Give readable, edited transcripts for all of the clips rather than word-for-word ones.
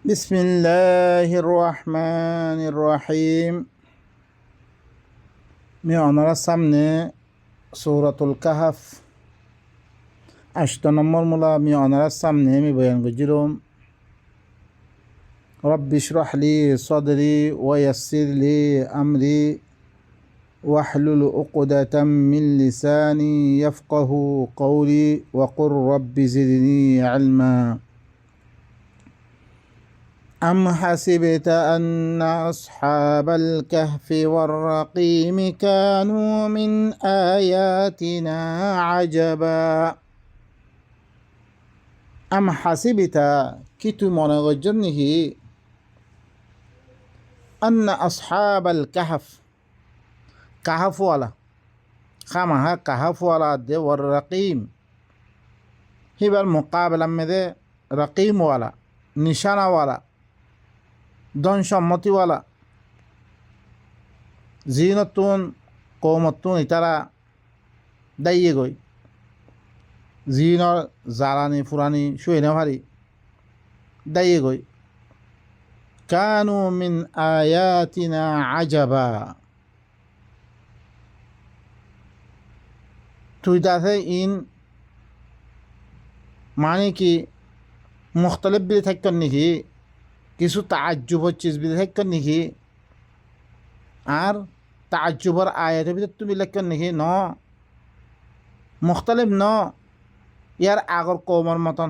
بسم الله الرحمن الرحيم. میانر সামনে সূরাতুল কাহাফ 8 নম্বর মূলা میانর সামনে আমি বয়ান করছিলাম রব্বি ইশরাহ লি সাদরি ওয়া ইয়াসসির লি আমরি واحلل عقدة من لساني يفقه قولي وقل رب زدني علما أم حسبت أن أصحاب الكهف والرقيم كانوا من آياتنا عجبا أم حسبت كتو منغجرنه أن أصحاب الكهف كهف ولا خامها كهف ولا دي والرقيم هي المقابلة من دي رقيم ولا نشانة ولا দন সম্মতিওয়ালা জিনতুন কৌমতুন ইতারা দাইয়ে গই জিনর জারানি ফুরানি শুয়ে ভারি দাইয়ে গই কানু মিন আয়াতিনা আজাবা তুই দাসে ইন মানে কি মুখতলিফ বিলে থাকতেন নাকি কিছু তাজ্জুবর চিজ বিলে থাকতেন নাকি আর তাজ্জুবর আয়াতের ভিতর তুমি লেখেন নাকি ন মুখতলিফ ন ইয়ার আগর কৌমর মতন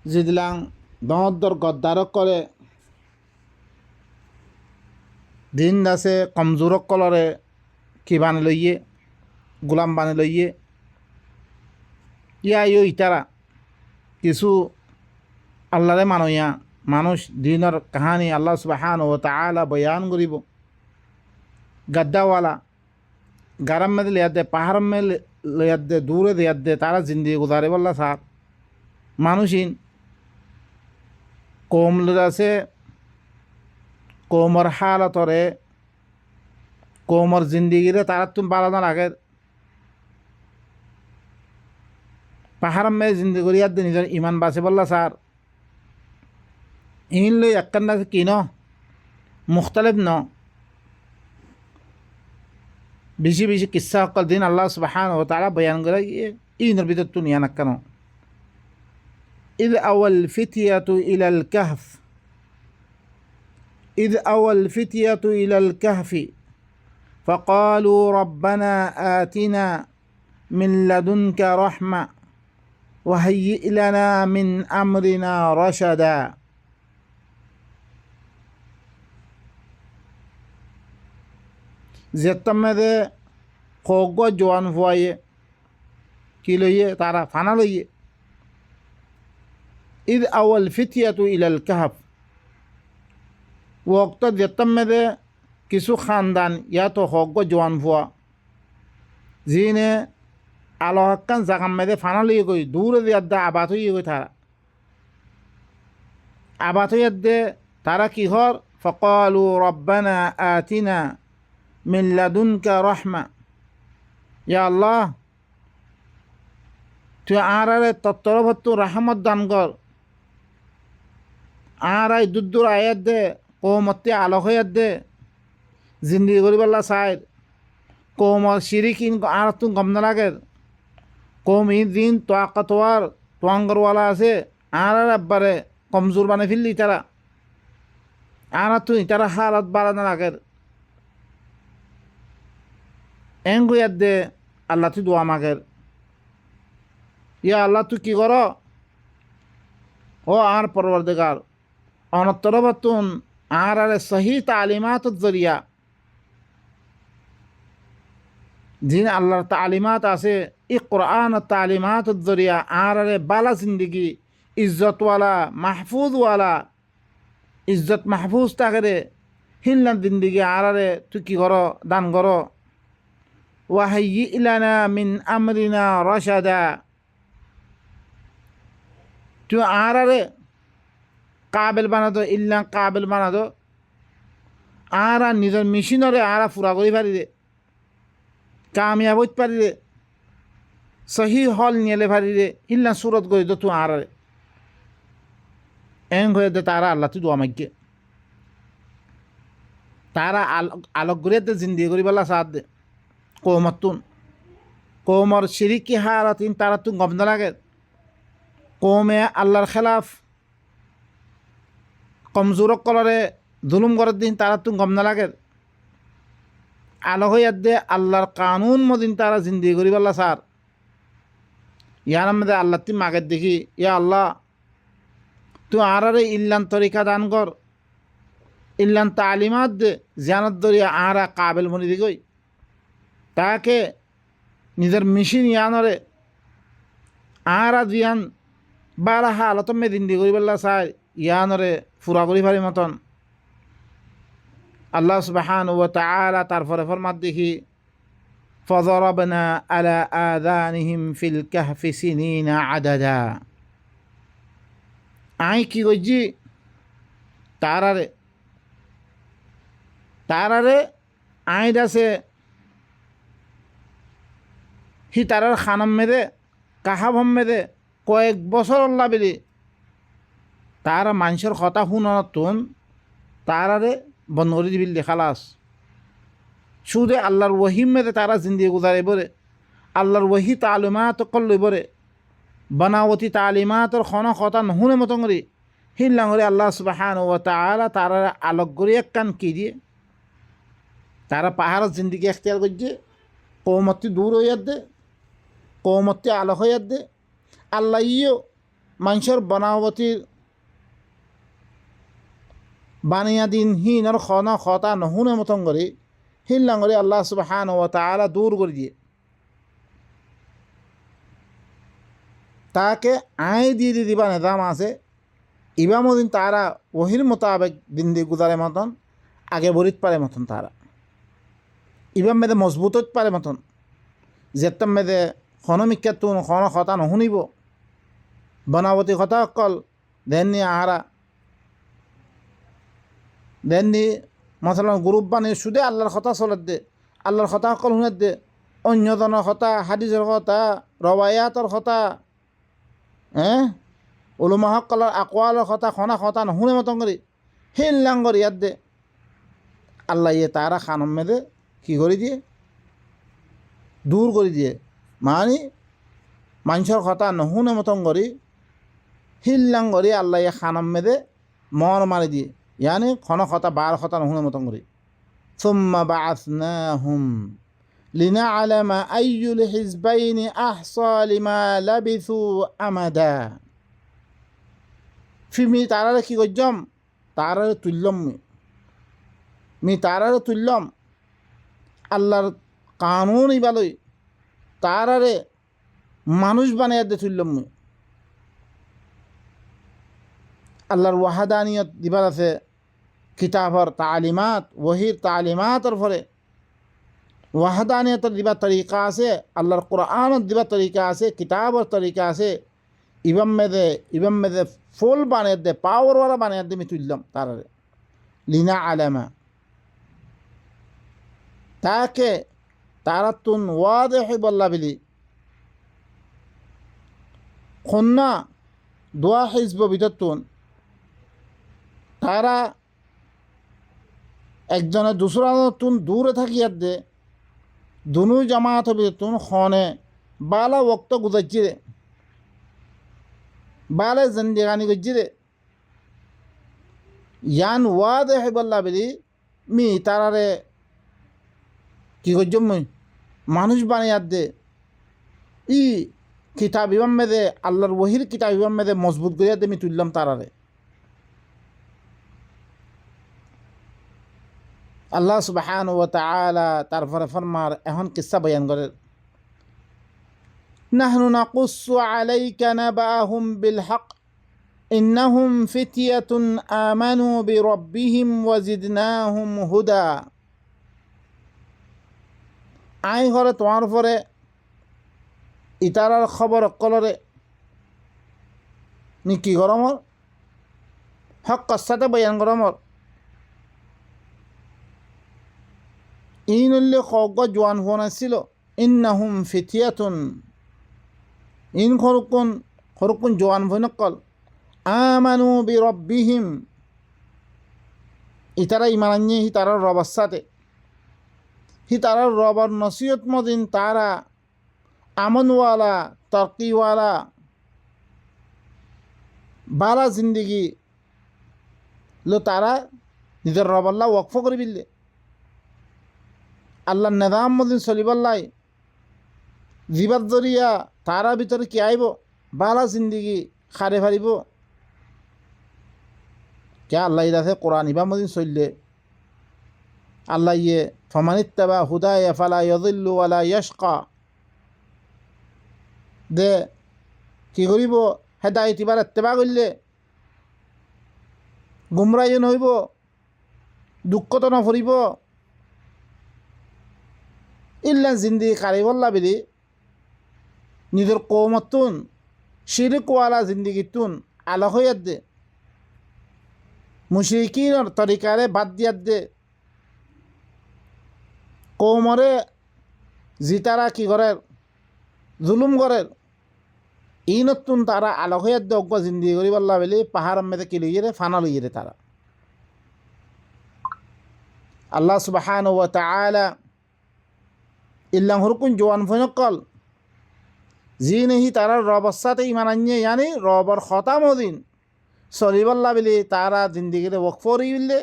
যেদিলাং দর গদ্দারক করে দিন দাসে কমজোরক কলরে কি বানে লইয়ে গোলাম বানে লইয়ে ইয়া ইতারা কিছু আল্লাহরে মানইয়া মানুষ দিনের কাহানি আল্লাহ সুবহানাহু ওয়া তাআলা বয়ান করিব গদ্দাওয়ালা গরম में लिया दे पहाड़ में लिया दे दूर लिया दे तारा जिंदगी गुजारे वाला साहब मानुषिन कौम से कौमर हालत रे कौमर जिंदगी रे तारा तुम बाला ना लागे पहाड़ में जिंदगी लिया दे निजर ईमान बासे वाला साहब इन लो यक्कन से किनो मुख्तलिफ न বেশি বেশি কিসা সকল দিন আল্লাহ সুবহানাহু ওয়া তাআলা বয়ান করে ইনের ভিতর দুনিয়া নাকানো إذ أوى الفتية إلى الكهف إذ أوى الفتية إلى الكهف فقالوا ربنا آتنا من لدنك رحمة وهيئ لنا من أمرنا رشدا যেতমে খোগ জোয়ান ফুয়াইয়ে কি লইয়ে তারা ফানা লইয়ে ঈদ আউল ফিতিয়াতু ইলাল কাহাফ ওক্ত যেতমে কিছু খানদান ইয়াতো খোগ জোয়ান ফুয়া জিনে আলো হাক্কান জাগাম মেদে ফানা লইয়ে গই দূরে দিয়াদ্দা আবাত হইয়ে গই তারা আবাত হইয়াদ্দে তারা কি হর ফকালু রব্বানা আতিনা মিন লাদুনকা রহমা ইয়া আল্লাহ তুই আরারে তত্তরভত্তু রাহমত দান কর আরাই দুদ্দুর আয়াত দে কৌমতে আলোক হইয়াত দে জিন্দিগি করিবাল্লা চাই কৌমর শিরিকিন আর তুম গম নালাগে কৌম ই দিন তোয়াকতোয়ার তোয়াঙ্গরওয়ালা আছে আর আব্বারে কমজোর বানে ফেললি তারা আর তুই তারা হালত বাড়া না লাগে এঙ্গু দে আল্লাহ তুই দোয়া মাগের ইয়া আল্লাহ তুই কি কর ও আর পরবর্তীকার অনত্তরবতুন আর আরে সহি তালিমাত জরিয়া যিন আল্লাহর তালিমাত আছে ই কোরআন তালিমাত জরিয়া আর আরে বালা জিন্দগি ইজ্জতওয়ালা মাহফুজওয়ালা ইজ্জত মাহফুজ তাকে হিনলাম জিন্দগি আর আরে তুই কি কর দান কর وهيئ لنا من أمرنا رشدا تو آرare কাবিল বানা দো ইল্লা কাবিল বানা দো আর নিজের মেশিনরে আর পুরা করি পারি রে কামিয়াব হইতে পারি রে সহি হল নিয়ে পারি রে ইল্লা সুরত করি দো তু আরারে এং হয়ে দে তারা আল্লাহ তুই দোয়া মাগ্যে তারা আলোক গড়িয়ে দে জিন্দি করি বেলা সাথ দে কৌমতুন কৌমর শিরিকি হারাতিন তারা তুন গম না লাগে কৌমে আল্লাহর খেলাফ কমজোরক কলরে জুলুম করার দিন তারা তুন গম না লাগে আলো হইয়া দে আল্লাহর কানুন মদিন তারা জিন্দি করি বেলা সার ইয়ার মধ্যে আল্লাহ তুই মাগের দেখি ইয়া আল্লাহ তুই আরে ইল্লান তরিকা দান কর ইল্লান তালিমাত দে জিয়ানত দরিয়া আরা কাবেল মনি দিগই তাকে নিজের মিশিন ইয়ানরে আরা জিয়ান বারা হালত মেদিন্দি করি বেলা চাই ইয়ানরে ফুরা করি পারি মতন আল্লাহ সুবহানাহু ওয়া তাআলা তারপরে ফরমাত দেখি فضربنا على آذانهم في الكهف سنين عددا আই কি কইছি তারারে আইড আছে হি তারার খানম মেদে কাহাভম মেদে কয়েক বছর অল্লা বেরি তারা মানুষের কথা শুনতুন তারারে বন্ধ করে দিবিল খালাস শুধু আল্লাহর ওহিম মেদে তারা জিন্দিগি গুজারে বরে আল্লাহর ওহি তালিমাত কল্লই বরে বানাওয়াতি তালিমাতর খনা কথা নহুনে মতন করি হিল্লাঙ্গরে আল্লাহ সুবহানাহু ওয়া তাআলা তারা আলোক করে একখান কি দিয়ে তারা পাহাড়ের জিন্দিগি এখতিয়ার করছে কৌমতি দূর হইয়া দে কৌমতি আলোক হইয়া দে আল্লাহ ইও মানুষের বানাওয়াতির বানিয়া দিন হিনর খনা কথা নহুনে মতন করি হিল্লাঙ্গরে আল্লাহ সুবহানাহু ওয়া তাআলা দূর করে দিয়ে তাকে আয় দিয়ে দিবা নিজাম আছে ইবামদিন তারা ওহির মোতাবেক দিন দিয়ে গুজারে মতন আগে বরিত পারে মতন তারা ইবাম মেদে মজবুত হইতে পারে মতন যেতাম মেদে খনমিক্ষাতুন খন কথা নশুনিব বনাবতী কথা অকল দেননি আহারা দেননি মশালা গ্রুপ বানিয়ে শুধু আল্লাহর কথা চলত দে আল্লাহর কথা অকল শুনে দে অন্যজনের কথা হাদিসের কথা রবায়াতর কথা উলুমাসকলৰ আকোৱালৰ কথা খনা কথা নশুনে মতন কৰি হিল্লাং কৰি ইয়াত দে আল্লাহ ইয়ে তারা খানম মেদে কি করে দিয়ে দূর করে দিয়ে মানে মানুষের কথা নশুনে মতন করি হিল্লাং করে আল্লাহ ইয়ে খানম মেদে মর মারি দিয়ে ইয়ানি খন কথা বার কথা নশুনে মতন করি সুম্মা বাআসনাহুম লিনা'লামা আইয়ুল হিজবাইনি আহসা লিমা লাবিসু আমাদা ফিমি তারারে কি করছম তারারে তুললম মি তারারে তুললম আল্লাহর কানুন ইবালই তারারে মানুষ বানিয়ে দে তুললম আল্লাহর ওয়াহাদানিয়ত দিবার আছে কিতাবর তালিমাত ওহির তালিমাতর ফলে ওয়াহাদানিয়তর দিবার তরিকা আছে আল্লাহর কোরআনত দিবার তরিকা আছে কিতাবর তরিকা আছে ইবাম মেদে ফুল বানিয়ে দে পাওয়ারওয়ালা বানিয়ে দে আমি তুললাম তারারে লিনা আলামা তাকে তারাতুন ওয়াদেহি বল্লা বিলি খন্না দোয়া হিজব ভিতরতুন তারা একজনের দুসরাতুন দূরে থাকিয়ার দে দুনু জামাত ভিতরতুন খনে বালা ওক্ত গুজাচ্ছি রে বালে জিন্দিগানি করছি রে ইয়ান ওয়াদেহি বল্লা বিলি মি তারারে কি করছম মই মানুষ বানিয়ার দে ই কিতাব ইবাম মেদে আল্লাহর ওহির কিতাব ইবাম মেদে মজবুত করিয়া দে আমি তুললাম তারারে আল্লাহ সুবহানাহু ওয়া তাআলা তারপরে ফরমার এখন কিসসা বয়ান করে নাহনু নাকুসু আলাইকা নাবাহুম বিল হক ইন্নাহুম ফিতয়াতুন আমানু বিরাব্বিহিম ওয়া জিদনাহুম হুদা আই ঘরে তোমার পরে ইতারার খবর অকলরে নি কি গরমর হক কসাতে বয়ান গরমর ইনল্লে খগ জোয়ান ফোন আসছিল ইন্নাহুম ফিতিয়াতুন ইন খরকুন জোয়ান ফোন অকল আমানু বিরব্বিহিম ইতারা ইমান আনিয়ে হি তারার রবার সাথে হি তারার রবার নসিহত মদিন তারা আমনওয়ালা তর্কিওয়ালা বালা জিন্দগি লো তারা নিজের রবাল্লা ওয়াকফ করে বিললে আল্লাহ নেদাম মদিন চলিবাল্লাই জীবাত জরিয়া তারা ভিতরে কি আইব বালা জিন্দগি খারে ফারিব কে আল্লাহ ইদাসে কোরআন ইবা মদিন চললে আল্লাহ ইয়ে ফমানিত্তাবা হুদায় ফালা ইয়াযিল্লু ওয়ালা ইয়াশকা দে কি করিব হেদায়েত ইবার ইত্তেবা করলে গুমরাই নহইব দুঃখ তো নফরিব ইল্লা জিন্দি কারিবল্লা বিলি নিজের কৌমতুন শিরিকওয়ালা জিন্দিগিতুন আলোক হইয়ার দে মুশরিকিনের তরিকারে বাদ দিয়ার দে কৌমরে জিতারা কি করে জুলুম করে ইনতুন তারা আলোক হইয়ার দে অজ্ঞ জিন্দিগি করিবল্লা বিলি পাহাড় মেতে কি লইয়ে ফানা লইয়ে তারা আল্লাহ সুবহানাহু ওয়া তাআলা ইল্লাং হুরকুন জওয়ান ফনকল জি নেহি তারা রবর সাথে ইমান আনিয়ে ইয়ানি রবর খতাম দিন চলিবল্লা বিলি তারা জিন্দিগিরে ওয়াকফ করি বিললে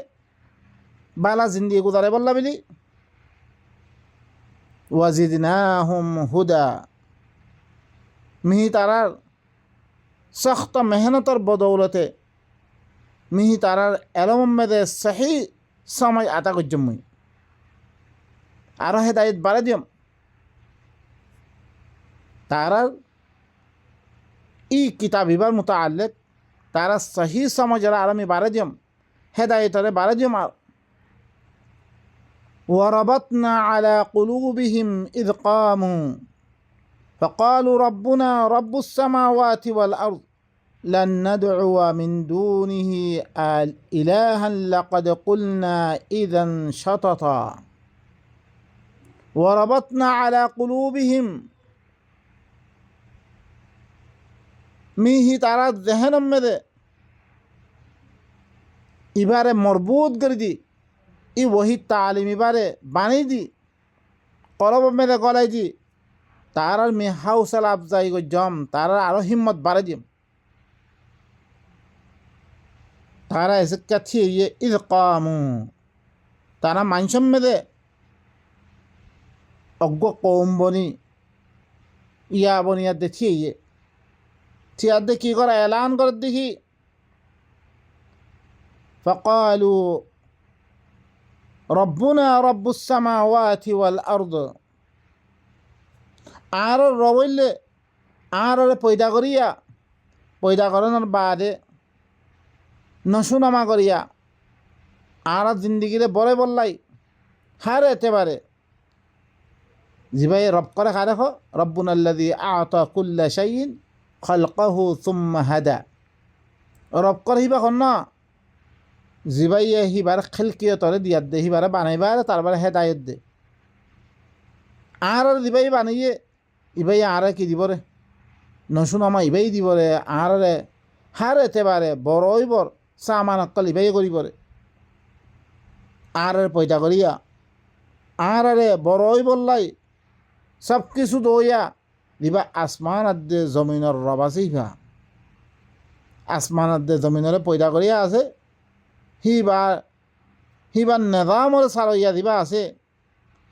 বালা জিন্দিগি গুজারে বল্লা বিলি ওয়াজিদনাহুম হুদা মিহি তারার সখ্ত মেহনতর বদৌলতে মিহি তারার এলমমেদে সহি সময় আতা করছম মুই আরো হেদায়েত বাড়ে দিয়ম তারার ই কিতাব ইবার মুতাআল্লিক তারা সহি সমঝরা আর আমি বাড়ে দিয়ম হেদায়েতরে বাড়ে দিয়ম আর وربطنا على قلوبهم إذ قاموا فقالوا ربنا رب السماوات والأرض لن ندعو من دونه إلها لقد قلنا إذا شططا وربطنا على قلوبهم মিহি তারা জেহেনম মেদে ইবারে মরবুত করে দি ই ওহি তালিম ইবারে বানি দি কলব মেদে গলাই দি তার মি হাউসলা আফজাই গো জম তার আরো হিম্মত বাড়ে দিম তারা এসে কাছে ইয়ে ইদ কামু তারা মানসম মেদে অজ্ঞ কৌম বনি ইয়া বনিয়ার দেখি ইয়ে থিয়ার কি করে এলান করে দেখি فقالوا ربنا رب السماوات والأرض আর রবইলে আর পয়দা করিয়া পয়দা করানোর বাদে নশুনামা করিয়া আর জিন্দিগিরে বলে বললাই হারে এতেবারে জিবাই রব করে খা দেখো রব্বুনাল্লাযী আ'তা কুল্লা শাইইন খালকাহু সুম্মা হাদা রব করে হিবা খন না জিবাইয়ে হিবার খেলকিয়তরে দিয়ার দে হিবারে বানাইবার তারপরে হেদায়ত দে আর দিবাই বানাইয়ে ইবাই আরে কি দিবরে নশুনামা ইবাই দিবরে আরে হার এতেবারে বড়ই বর সামান অক্কল ইবাই করিবরে আর পয়দা করিয়া আরে বড়ই বললাই সব কিছু দইয়া দিবা আসমান আদে জমিনের রব আছে ইবা আসমান আদে জমিনরে পয়দা করিয়া আছে হিবার নেদামর সারইয়া দিবা আছে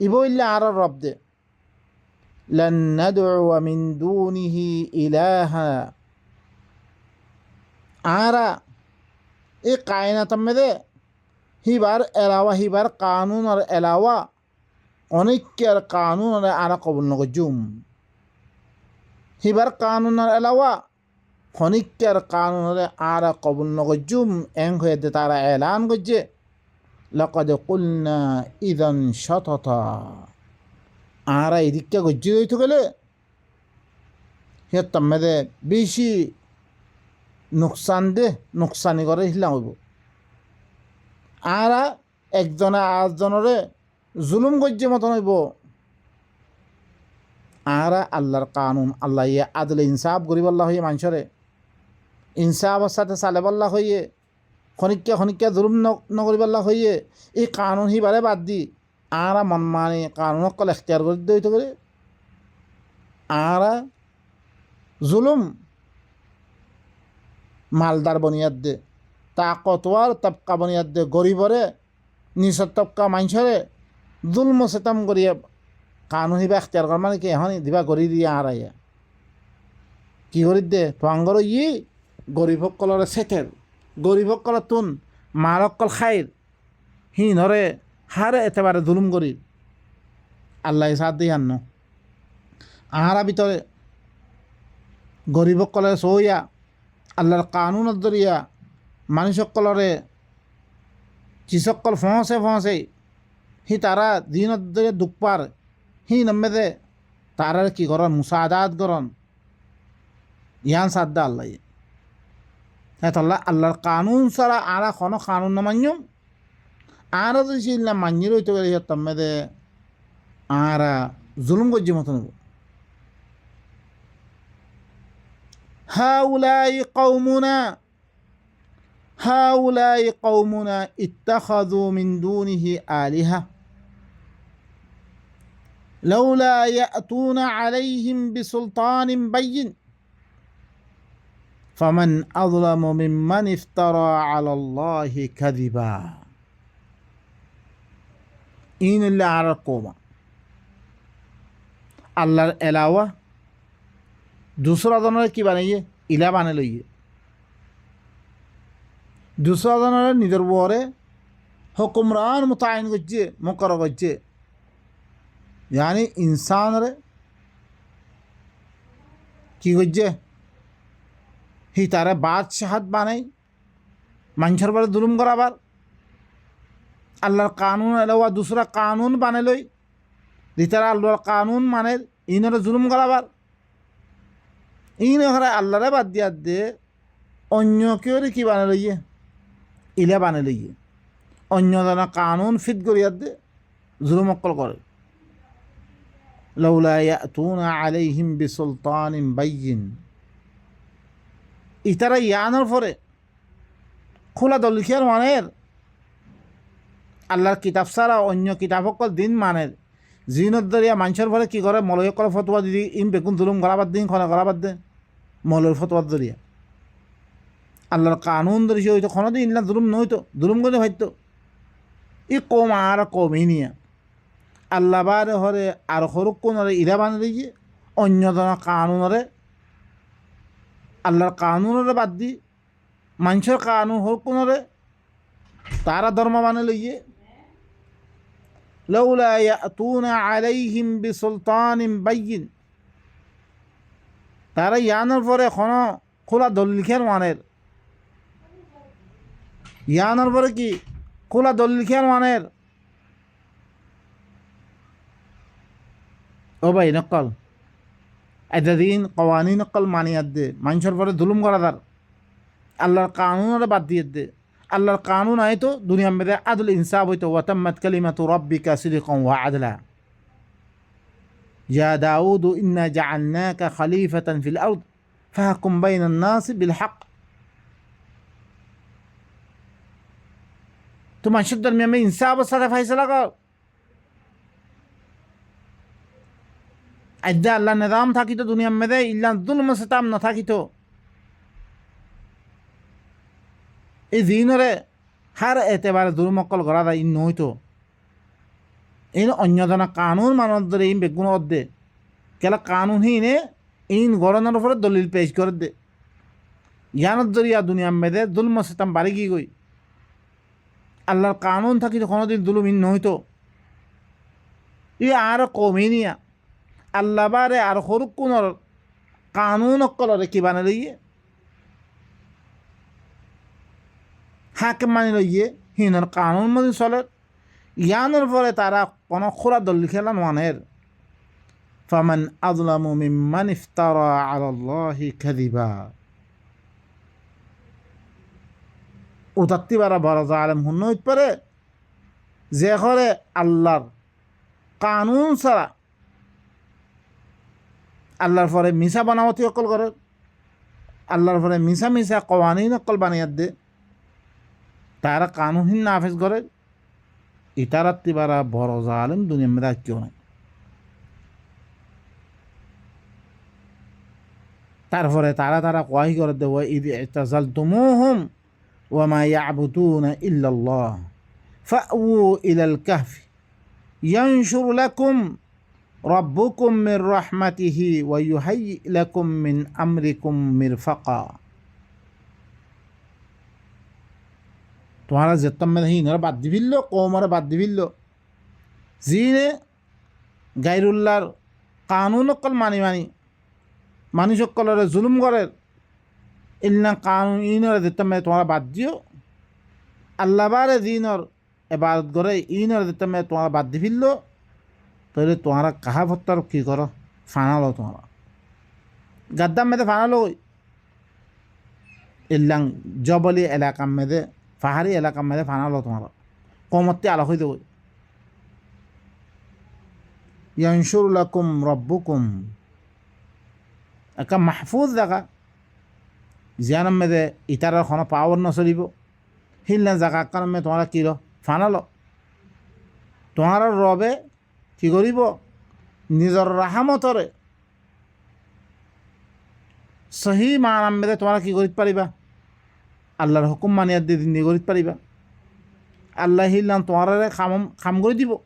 ইবইল্লা আর রব দে لن ندعو من دونه إلها আরা এই কায়নাতের মধ্যে হিবার এলাওয়া হিবার কানুনের এলাওয়া অনেকের কানুনের আরা কবুল নগজুম হিবার কানুনের এলাওয়া অনেকের কানুনের আরা কবুল নগজুম এং হয়ে তারা এলান করছে লাকাদ কুলনা ইযান শাতাতা আরা এদিকটা গজ্জি হইতে গেলে সিহঁত মেদে বেশি নোকসান দে নোকসানি করে হিলাম হইব আরা একজনে আরেকজনরে জুলুম গজ্জে মতন হইব আরা আল্লাহর কানুন আল্লাহ ইয়ে আদলে ইনসাফ গরিব আল্লাহ হইয়ে মানুষরে ইনসাফর সাথে চালে পাল্লা হইয়ে খনিকা জুলুম নকরি পাল্লা হইয়ে এই কানুন হিবারে বাদ দি আরা মন মানে কানুন অকল এখতিয়ার করে দিতে করে আরা জুলুম মালদার বনিয়াদ দে তাকতওয়ার তবকা বনিয়াদ দে গরিবরে নিচর তবকা মানুষরে জুলম সেতাম করিয়া কানুন হিবা এখতিয়ার কর মানে কি এখন দিবা গড়ি দিয়ে আড়াইয়া কি করি দে তোয়াঙ্গর ই গরিবসকলরে সেটের গরিবসকল তুন মারকল খাইর হি নরে হারে একেবারে জুলুম করি আল্লাহ সাথ দিয়ে আন্ন আহারা ভিতরে গরিবসকলে সইয়া আল্লাহর কানুনের দরিয়া মানুষসকলরে যিসকল ফসে হি তারা দিনত দরে দুঃখ পার হি নম্মেদে তারার কি করন মুসাদাত করন ইয়ান সাদ্দা আল্লাহ তাল্লাহ আল্লাহর কানুন ছাড়া আরা কোনো কানুন না মান্যম আরা যদি না মান্যের হইতে গেলে তম্মেদে আরা জুলুম করছি মতো নেব هؤلاء قومنا اتخذوا من دونه آلهة لولا يأتون عليهم بسلطان بين فمن أظلم ممن افترى على الله كذبا إن اللي على القوم আল্লাহর এলাওয়া দুসরা জনের কি বানাইয়ে ইলা বানে লইয়ে দুসরা জনের নিজের বরে হুকুমরান মোতায়েন করছে মুকর করছে यानी इंसान रे কি করছে হি তারা বাদশাহাত বানাই মানুষের বারে জুলুম করাবার আল্লাহর কানুন এলাওয়া দুসরা কানুন বানাই লই তারা আল্লাহর কানুন মানে ইনরে জুলুম করাবার ইন ঘরে আল্লাহরে বাদ দিয়া দে অন্য কেউ কি বানাই লইয়ে ইলা বানাই লইয়ে অন্য জনা কানুন ফিট করিয়া দে জুলুম অকল করে لولا يأتون عليهم بسلطان بين ইতারা ইয়ানোর পরে খোলা দলিখের মানের আল্লাহর কিতাব ছাড়া অন্য কিতাব সকল দিন মানের জিনত দরিয়া মানুষের পরে কি করে মলয়কল ফতোয়া দিদি ইম বেগুন জুলুম গলাবাদ দিন খনা গলাবাদ দে মলয়ের ফতোয়ার দরিয়া আল্লাহর কানুন দরিয়া হইতো কোনো দিন ইল্লা জুলুম নইতো জুলুম করে হইতো ই কম আর কমই নিয়া আল্লাহ বারে হরে আর সরুক কোনরে ইরা বান দিয়ে অন্যজন কানুনরে আল্লাহর কানুনরে বাদ দি মানুষের কানুন হরুক কোনরে তারা ধর্ম বানে লইয়ে লাউলা ইয়াতুনা আলাইহিম বিসুলতানিন বাইয়িন তারা ইয়ানোর পরে কোনো খোলা দলিল মানের ইয়ানোর পরে কি খোলা দলিল মানের ও ভাই নকল এতদিন কওয়ানি নকল মানিয়াত দে মানুষের পরে জুলুম করা দার আল্লাহর কানুনরে বাদ দিয়ে দে আল্লাহর কানুন আইতো দুনিয়ার মধ্যে আদল ইনসাফ হইতো ওয়াতাম্মাত কালিমাতু রাব্বিকা সিদকান ওয়া আদলা ইয়া দাউদ ইন্না জাআলনাকা খলিফাতান ফিল আরদ ফাহকুম বাইনান নাস বিল হক তো মানুষের দরমিয়ানে ইনসাফের সাথে ফয়সালা কর আজ্ঞা আল্লাহ নিজাম থাকিত দুনিয়ার মধ্যে ইল্লা জুলম সিতাম না থাকিত এই দিনরে হার এতেবারে জুলমকল করা যায় ইন নইতো ইন অন্যজনা কানুন মানব ধরে ইন বেগুন দে কেলা কানুন হিনে ইন গরনের উপরে দলিল পেশ করে দে ইয়ানত জরিয়া দুনিয়ার মধ্যে জুলম সিতাম বাড়ি গিয়ে গই আল্লাহর কানুন থাকিত কোনোদিন জুলুম ইন নইতো ই আর কমই নিয়া আল্লাহ বারে আর সরুক কোনর কানুন অকলরে কি বানে লইয়ে হাকিম মানি লইয়ে হিনর কানুন মধ্যে চলে ইয়ানোর পরে তারা কোনো খোলা দলিল খেলা মানের ফামান আযলামু মিম্মান ইফতারা আলাল্লাহি কাযিবা উতাত্তি বারা বড় জালেম হুন্নইত পারে যে ঘরে আল্লাহর কানুন ছাড়া আল্লাহর পরে মিশা বানাওয়াতি অকল করে আল্লাহর পরে মিশা মিশা কওয়ানিন অকল বানিয়ে দে তারা কানুনহীন নাফেজ করে ইতারাত্তি বারা বড় জালেম দুনিয়া মেদা কেউ নাই। তারপরে তারা কয় করে দেব ইদ ইতাজালতুমুহুম ওয়া মা ইয়াবুদুনা ইল্লাল্লাহ ফাউ ইলাল কাহফি ইয়ানশুর লাকুম রব্বুকুম মির রাহমাতিহি ওয়া ইউহাইয়ি লাকুম মিন আমরিকুম মিরফাকা। তোমারা যেতাম মেয়ে হিনরা বাদ দিবিল্ল কৌমারা বাদ দিবিল্ল জিনে গাইরুল্লাহর কানুন অকল মানুষ সকলের জুলুম করে ইল্লা কানুন ইনরে যেতাম মেয়ে তোমরা বাদ দিও আল্লাহ বারে দিনর এবাদত করে ইনরে যেতাম মেয়ে তোমরা বাদ দিবিল্ল তাহলে তোমরা কাহা ভত্তার কী করো ফানালো তোমরা গাদ্দাম মেয়েদের ফানালো ইল্লাং জবলি এলাকার মেয়েদের পাহাড়ি এলাকার মেয়েদের ফানালো তোমার কমত্তি আলোক হইতে বই ইয়ানশুর লাকুম রব্বুকুম একটা মাহফুজ জায়গা জিয়ানার মেয়েদে ইতার কোনো পাওয়ার নচলিব হিল্লা জায়গা কারণ মেয়ে তোমার কী ফানালো তোমার রবে কি করিব নিজের রাহামতরে সহি মানাম মেয়েদে তোমরা কী করিতে পারিবা আল্লাহর হুকুম মানিয়া দিয়ে দিন দিয়ে করিতে পারিবা আল্লাহ হিল্লাম তোমার খাম করে দিব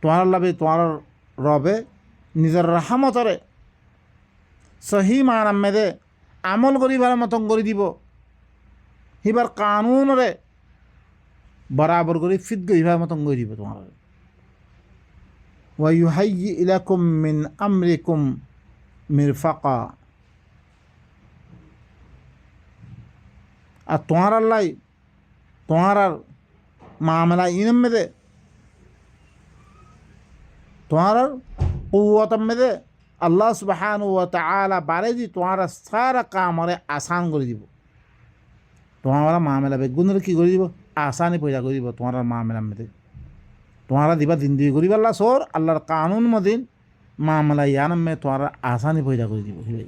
তোমার লাভে তোমার রবে নিজের রাহামতরে সহি মানাম মেদে আমল করিবার মতন করে দিব হিবার কানুনরে বরাবর করে ফিট গরিবার মতন করে দিব তোমার ওয়া ইউহাইয়ি ইলাকুম মিন আমরিকুম মিরফাকা। আর তোমার আল্লাহ তোমার আর মামলা ইনম মেদে তোমার আর কুওয়াত মেদে আল্লাহ সুবহানাহু ওয়া তাআলা বারে দি তোমার সারা কামরে আসান করে দিব তোমার মামলা বেগুনের কি করে দিব আসানি পয়দা করে দিব তোমার মামলা মেদে তোমার দিবা দিন দিয়ে করিব আল্লাহ সোর আল্লাহর কানুন মদিন মামলা ইয়ানম মে তোমার আসানি পয়দা করে দিব হিবাই।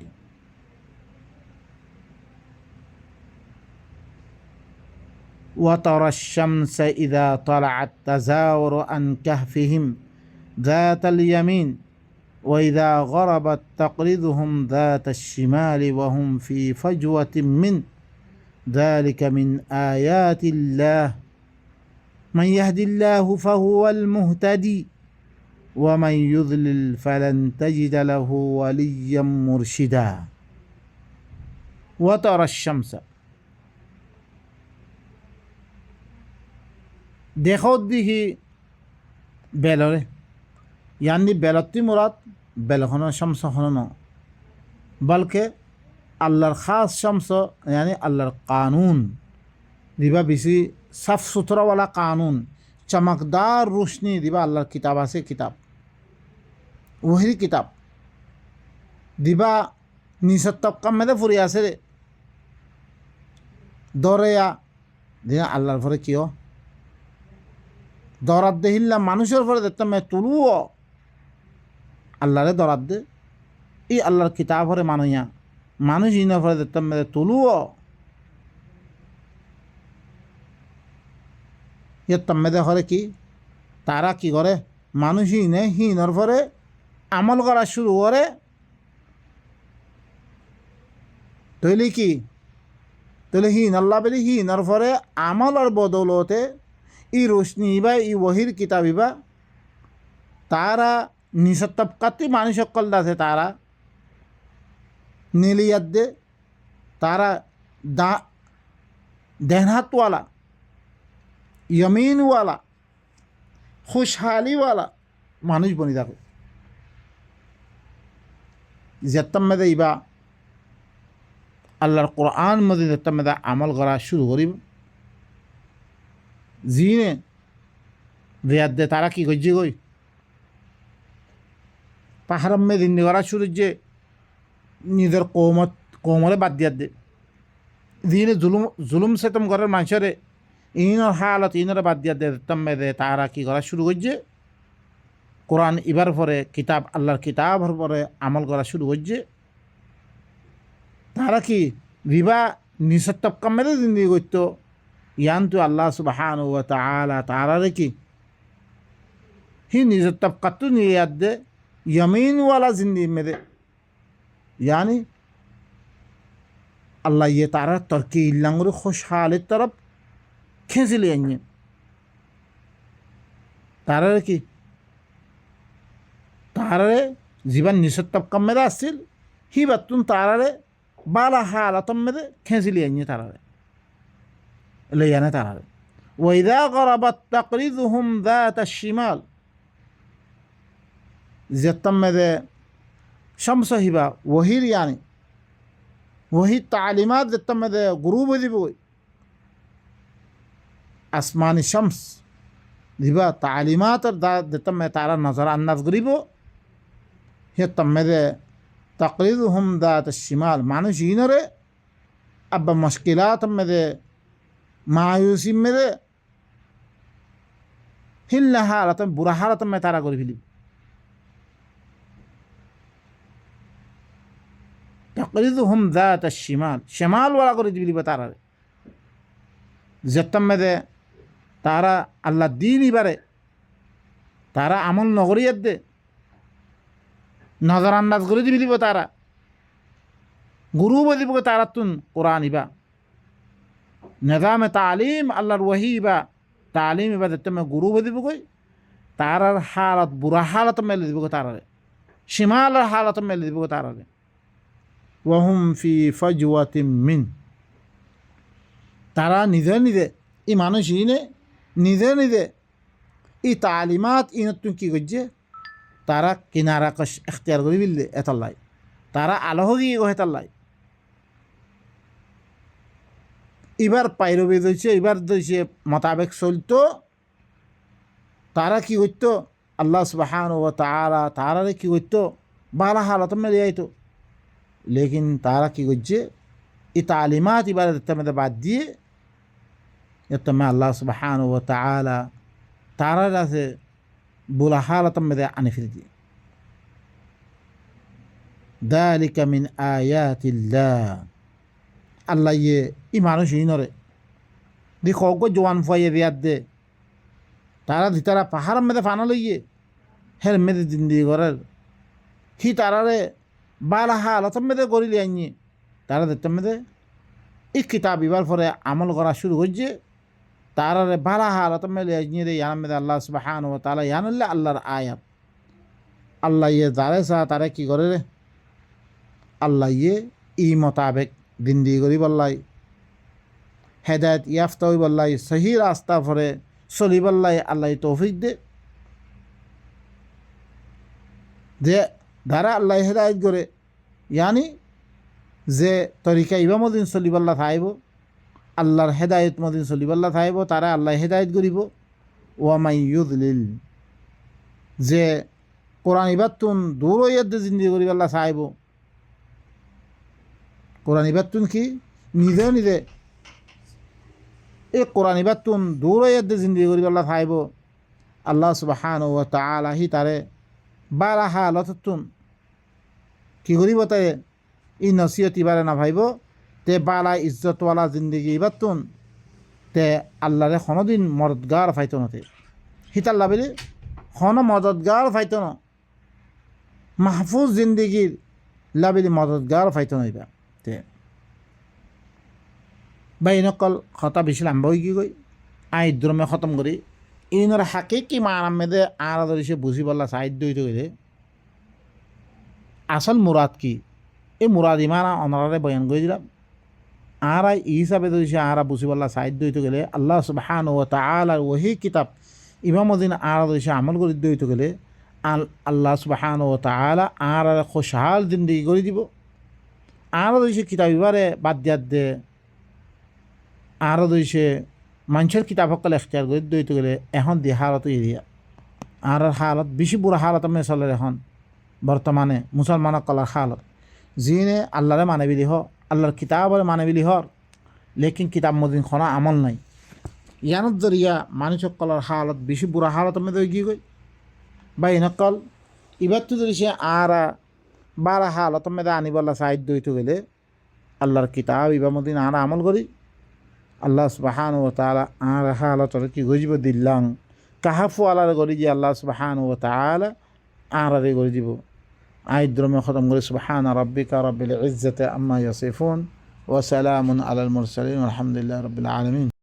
وترى الشمس إذا طلعت تزاور عن كهفهم ذات اليمين وإذا غربت تقرضهم ذات الشمال وهم في فجوة من ذلك من آيات الله من يهد الله فهو المهتدي ومن يضلل فلن تجد له وليا مرشدا وترى الشمس দেখো দিহি বেলরে ইয়ানি বেলতি মুরাদ বেলখন শামস হন বলকে আল্লাহর খাস শামস यानी আল্লাহর কানুন দিবা বেশি সাফ সুতরাওয়ালা কানুন চমকদার রোশনি দিবা আল্লাহর কিতাব আছে কিতাব ওহির কিতাব দিবা নিসত্তব মেদে ফুরি আছে রে দরেয়া দিনা আল্লাহর পরে কিয় দরাদ দে হিল্লা মানুষের পরে দেখতাম তুলুও আল্লাহরে দরাদ দে ই আল্লাহর কিতাব হরে মানুয়া মানুষ ইনের পরে দেখতাম তুলুও ইয়তাম মেদে হরে কি তারা কি করে মানুষ ইনে হিনর পরে আমল করা শুরু করে তৈলি কি তৈলে হিন আল্লাহ বলি হিনর পরে আমলর বদৌলতে ই রোশনি বা ই ওহির কিতাবিবা তারা নিচের তবকাতি মানুষ সকল আছে তারা নীলিয়াত দে তারা দেহনাতওয়ালা यमीनवाला खुशहालीवाला মানুষ বনি থাকে যেতাম মেদে ইবা আল্লাহর কোরআন মধ্যে যেতাম মেদে আমল করা শুরু করিব জিনে রেয়াদ দে তারা কি করছে গই পাহাড় মে দিন করা শুরু যে নিজের কৌমরে বাদ দিয়া দে জিনে জুলুম সেতম ঘরের মানুষের ইনর হালত ইনর বাদ দিয়া দে যেতাম মেদে তারা কি করা শুরু করছে কোরআন ইবার পরে কিতাব আল্লাহর কিতাবর পরে আমল করা শুরু করছে তারা কি রিবা নিচের তবকা মেরে জিন্দিগি করতো ইয়ান্তু আল্লাহ সুবহানাহু ওয়া তাআলা তারারে কি হি নিজের তবকাতু নিয়ে দে यमीनवाला जिंदगी मेरे यानी अल्लाह ये तारा तरकी लंगर खुशहाल तरफ खींच लिया तारा की तारे जीवन निश्चित तबका मेरे असिल ही बत्तुन तारे बाला हालत मेरे खींच लिया तारा ले जाने तारा वइदा गरबत तक़रीदुहुम ذات الشمال जत्तम में शम्स हिबा वही यानी वही तालीमात जत्तम में गुरूब दिबो आसमानी शम्स दिबा तालीमात और जत्तम में तारा नजर अन्नाज गरीबो ये तम में तक़रीदुहुम ذات الشمال मानो जीनरे अब मुश्किलात में मायूसी में हिल हालत बुरा हालत में तारा गरीबी तक़रीदुहुम ذات الشمال शमाल वाला को रिजबिली बता रहे जत्तम में दे तारा अल्लाह दीन ही बारे तारा अमल नगरियत दे नजरानंदाज को रिजबिली बता रहा गुरु बदी को तारा तुन कुरान ही बा निज़ाम तालीम अल्लाह वही बा तालीम बा जत्तम में गुरु बदी कोई तारा हालत बुरा हालत में लिखी को तारा शमाल हालत में लिखी को तारा वहुम फी फजवातिम मिन तारा निजे निजे ई मानुष इने निजे निजे ई तालीमात इन तुम की गज्जे तारा किनारा कश इख्तियार करी बिल दे एतल्लाई तारा आलो होगी गो एतल्लाई इबार पायरबी दइছে इबार दइছে मोताबिक चलतो तारा की गइतो अल्लाह सुब्हानाहु व तआला तारा रे की गइतो बाला हालत में ले आइतो लेकिन तारा की गुज्जे ये तालीमात इबारत में बाद दिए यत्तम अल्लाह सुब्हानाहु व तआला तारा से बुला हालत में आने फिर दिए ذلك من آيات الله अल्लाह ये ईमानुष ही नरे देखो को जवान फये दिया दे तारा दी तारा पहाड़ में फाना लइए हेर में जिंदगी करे ही तारा रे बाला हालत में गड़ी लिया तारा देते में एक किताब इबार फरे अमल करा शुरू हो जे तारा रे बाला हालत में लिया रे यान में अल्लाह सुब्हानाहु व तआला यान अल्लाह अल्लाहर आयत अल्लाह ये जारे सा तारा की करे रे अल्लाह ये ई मुताबिक जिंदगी गरी बल्लाई हिदायत याफ्ता हुई बल्लाई सही रास्ता फरे चली बल्लाई अल्लाह तौफीक दे धारा अल्लाह हिदायत करे यानी जे तरीका इबा मदिन चलिबल्ला थाइबो अल्लाहर हिदायत मदिन चलिबल्ला थाइबो तारा अल्लाह हिदायत करिबो वा माय युदलिल जे कुरान इबातुन दूर यद जिंदगी करिबल्ला थाइबो कुरान इबातुन की निजे निजे एक कुरान इबातुन दूर यद जिंदगी करिबल्ला थाइबो अल्लाह सुब्हानाहु व तआला ही तारे बाला हालतुन की गरी बताए इ नसीहत इबारे ना भाईबो ते बाला इज्जत वाला जिंदगी इबातुन ते अल्लाह रे खनो दिन मददगार फाइतो नते हिताल्ला बेले खनो मददगार फाइतो न महफूज जिंदगी लाबेली मददगार फाइतो नइबा ते बाइनकल खता बिसलाम बई की गई आई दुर में खत्म करी इनर हकीकी माना में दे आरादरी से बुझी बल्ला साहित्य तो गए असल मुराद की ये मुराद इमाना अनरारे बयान कर दिलाम आरा हिसाबे तो आरा बुझी बल्ला साहित्य तो गए अल्लाह सुब्हानाहु व तआला वही किताब इमामुद्दीन आरादरी से अमल कर तो गए अल्लाह सुब्हानाहु व तआला आरा खुशहाल जिंदगी कर দিব आरादरी से किताब इबारे बाद दिया दे आरादरी से মানুষের কিতাব সকল এখতিয়ার করে দইতে গেলে এখন দি হালত এরিয়া আর হালত বেশি বুড়া হালত আমি চলে এখন বর্তমানে মুসলমান কলার হালত যিনে আল্লাহরে মানে বিলি হ আল্লাহর কিতাবরে মানে বিলি হর লেকিন কিতাব মদিন খনা আমল নাই ইয়ানত জরিয়া মানুষ কলার হালত বেশি বুড়া হালত আমি দই গই বা ইনকল ইবাত তো সে আর বারা হালত আমি আনি বলা সাইড দইতে গেলে আল্লাহর কিতাব ইবামদিন আর আমল করি আল্লাহ সুবহানাহু ওয়া তাআলা আর হালাতর কি গজিব দিল্লাং কাহাফু আলার করি যে আল্লাহ সুবহানাহু ওয়া তাআলা আরারে করে দিব আইদ্রমে খতম করে সুবহানা রাব্বিকা রাব্বিল ইজ্জাতি আম্মা ইয়াসিফুন ওয়া সালামুন আলাল মুরসালিন আলহামদুলিল্লাহি রাব্বিল আলামিন।